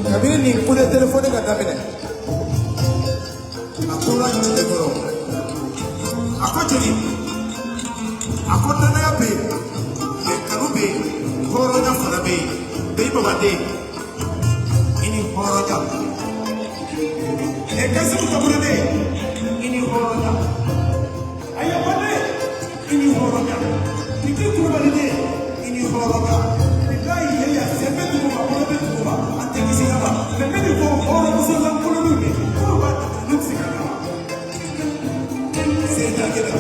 Kabini kude telefone ka damine. Akura chile koro. Akotiri. Akotana ya be. Kanube. Horo na fara be. Dei baba de. Ini horo ja. Kasi utabure de. Ini horo ja. Aya bade. Ini horo ja. Niki kuba de. Ini horo ja. Nikai ya sebe tu ba horo be tu ba. Ante kisi na ba. Nemeni ko horo muso na kulo ni. Ko ba nuksi ka. Senta kida.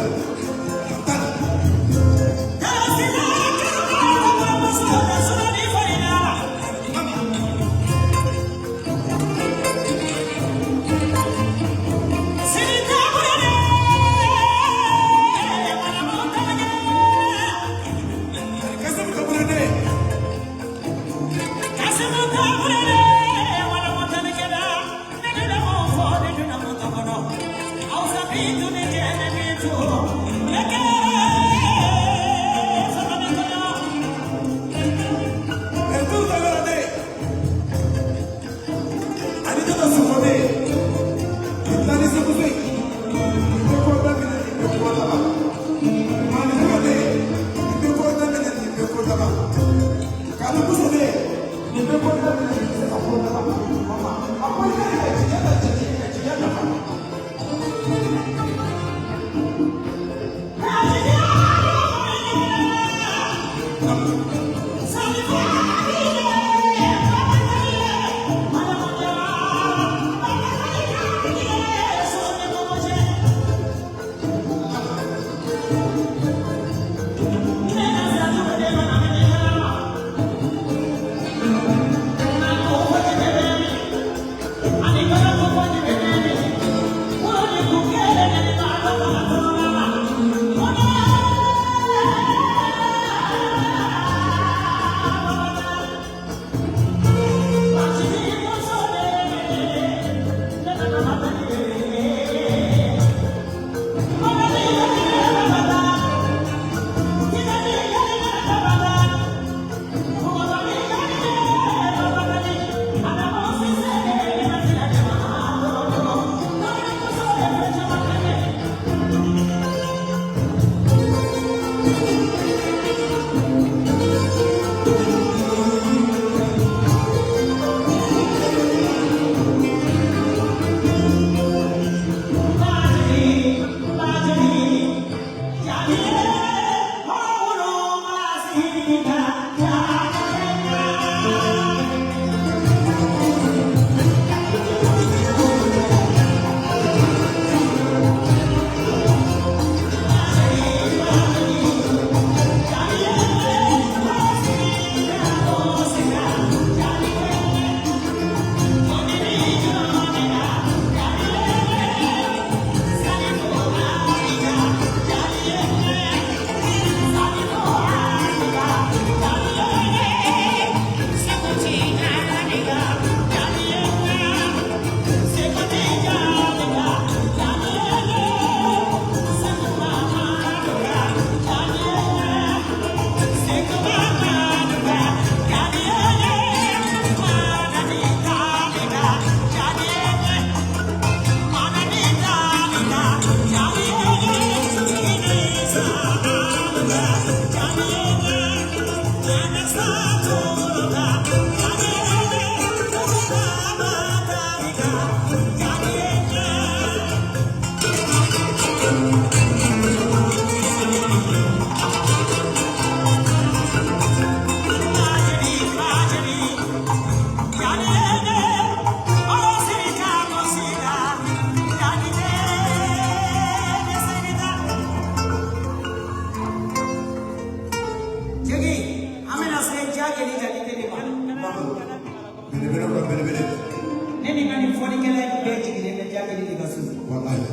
ngani foni kala beti ni na jage ni kasu wallahi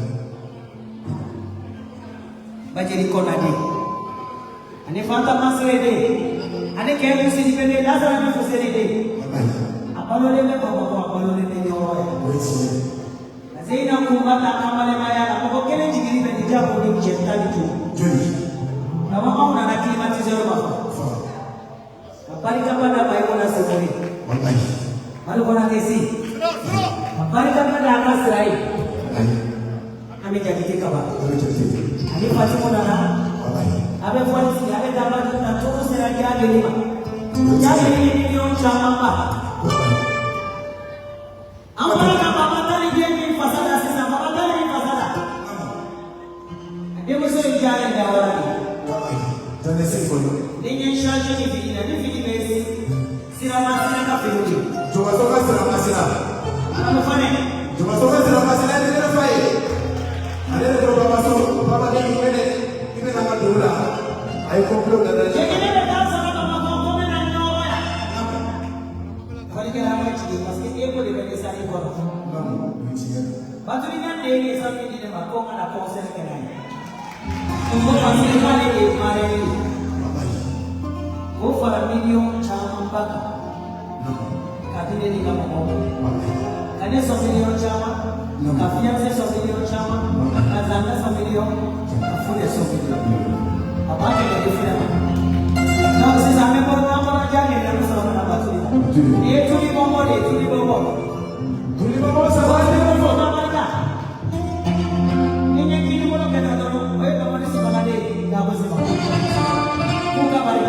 bajeri kona de ane fata masre de ane kelu si dipende lazara na fusere de wallahi apalo le ko apalo le ne yo na zeina kumbata kamale maya na ko kele jigiri be dijabo ni chetani tu joli kama mauna na klimatizer ba habari kama na bayo na sokoni wallahi malu kona kesi habari kama na akasrai ame jadi kaba ani pati kona na abe polisi abe daba na toko sera ya gelima jadi ni ndio chama ba amara kama batali dia ni fasada sasa batali ni fasada ndio mso ijale ndio wala Jangan sekali. Dengan syarat ni besi sirama ka filuji. Jumpa soka sirama sira. Apa fane? Jumpa soka sirama sira ni mana fai? Ada tu bapa so, bapa ni ini nama dulu lah. Ayo komplo dah. Jadi ni dah sama bapa kau mana nyawa ya? Kali kita ramai ciri, pasti dia boleh bagi sari kau. Batu ni kan dia ni sampai di mana kau mana kau sendiri kan? Kau pasti kali ni mari. Kau faham video cakap apa? Katanya ni kamu mau. Kanya video cakap, kafian saya video cakap, kazana video, kafunya video. Apa yang dia film? Nah, saya sampai pun nama aja ni dalam soal apa tu? Dia tu di bawah, dia tu di bawah. Tu di bawah sahaja di bawah. Mana? Ini kini mana kena tahu? Eh, kamu ni sebagai dia, kamu sebagai. Bukan balik.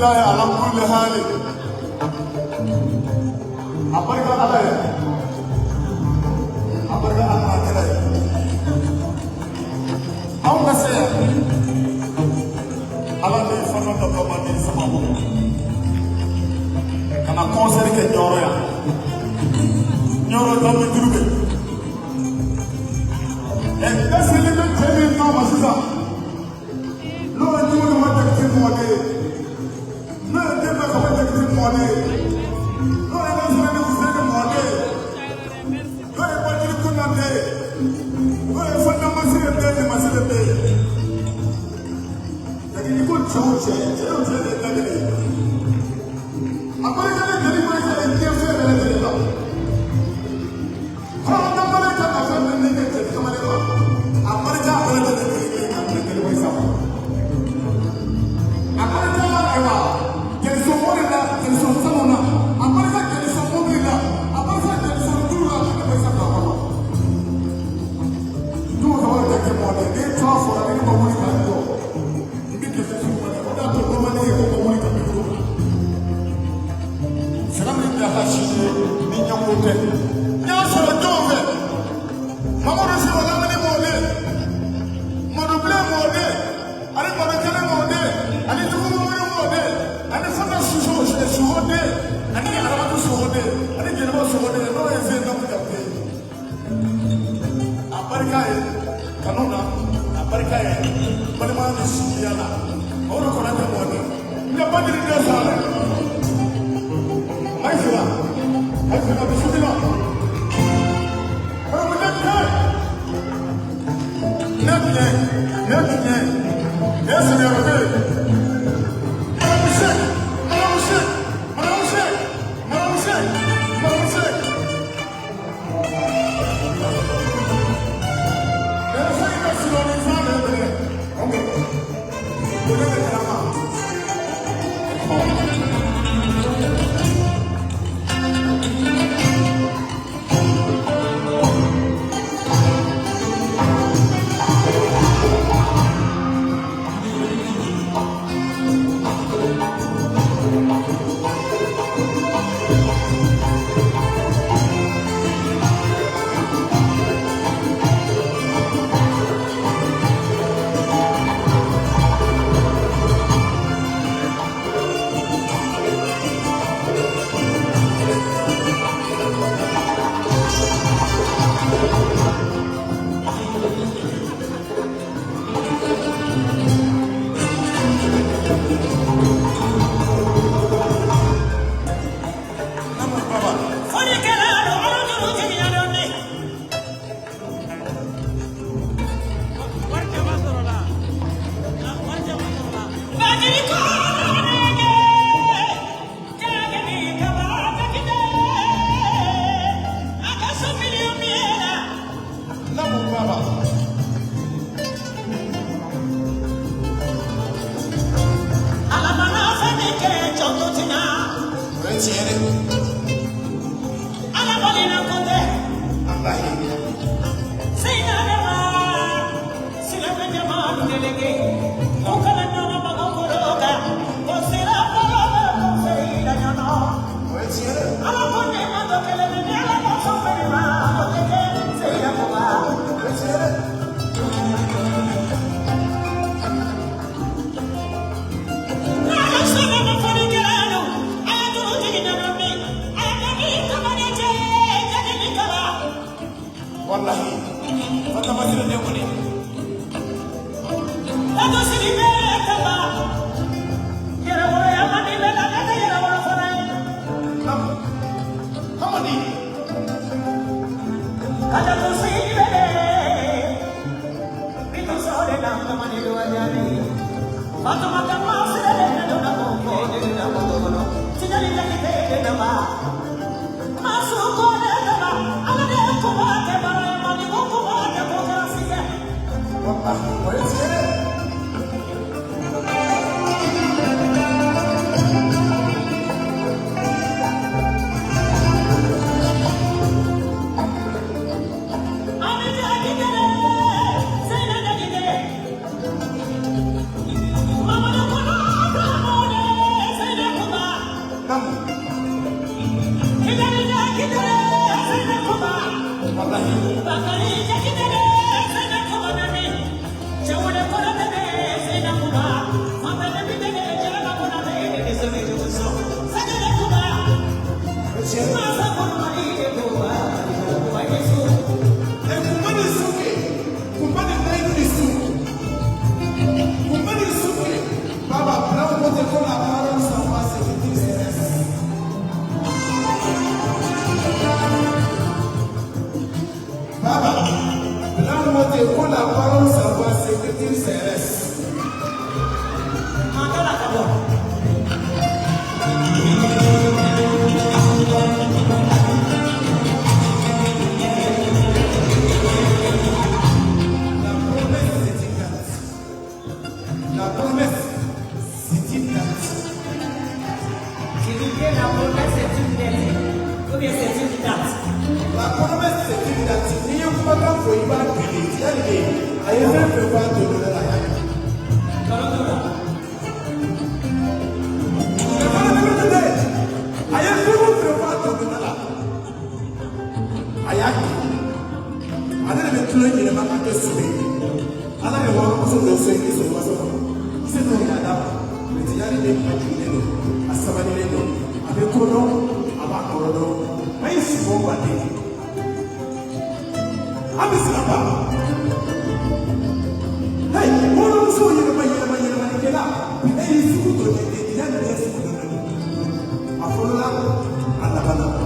alhamdulillah ala kulli hal abarka Allah abarka Allah kala aw nase ala ni fana to ko mani sama mo kana concert ke nyoro ya nyoro do mi drube e dasi le be temi no masisa no ni mo ma ta ke mo de no de ba ko ta ke mo de no e ba se ne se ke mo de no e ba ti ku na de no e fa na ma se de ni ma se de ya ki ko chauche de ta de apare ka de ni ma se de ke fe de de la ha na ma ka na fa ne ke te ka ma de ba apare ka apare de ke ka ne ke wa sa apare ka ewa ke so mo de la ke so sa mo na apare ka ke so mo de la apare ka ke so du la ke wa sa ka ba du ka wa de ke mo de ke to fo de ko mo ni ka do ni ke se mo de ko da to ko ma ne ko mo ni ka do sera mi da ha shi ni nya mo te nya so do ve mama ro se wala mani mo de mo do ble mo de ari mo de kele mo de ani tu mo mo de ani fata su ho de ani ala ma su ho de ani je mo su ho de no e se no ka pe aparika e kanona aparika e mani ma ni su ya na o ro ko na de mo de ya pa di de sa le ai se va bisu dina o mo de ke ne esse é o que Mama, I am prepared to do that. I am prepared to do that. I am. I didn't even claim in the market to see. I don't know what to say. This was a said to Adam, with the young lady, as somebody little, a bit about Corona. My is one day. I'm a slapper. Hey, what was so you may get up? Hey, it's good to the end of this. I follow that and the banana.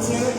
I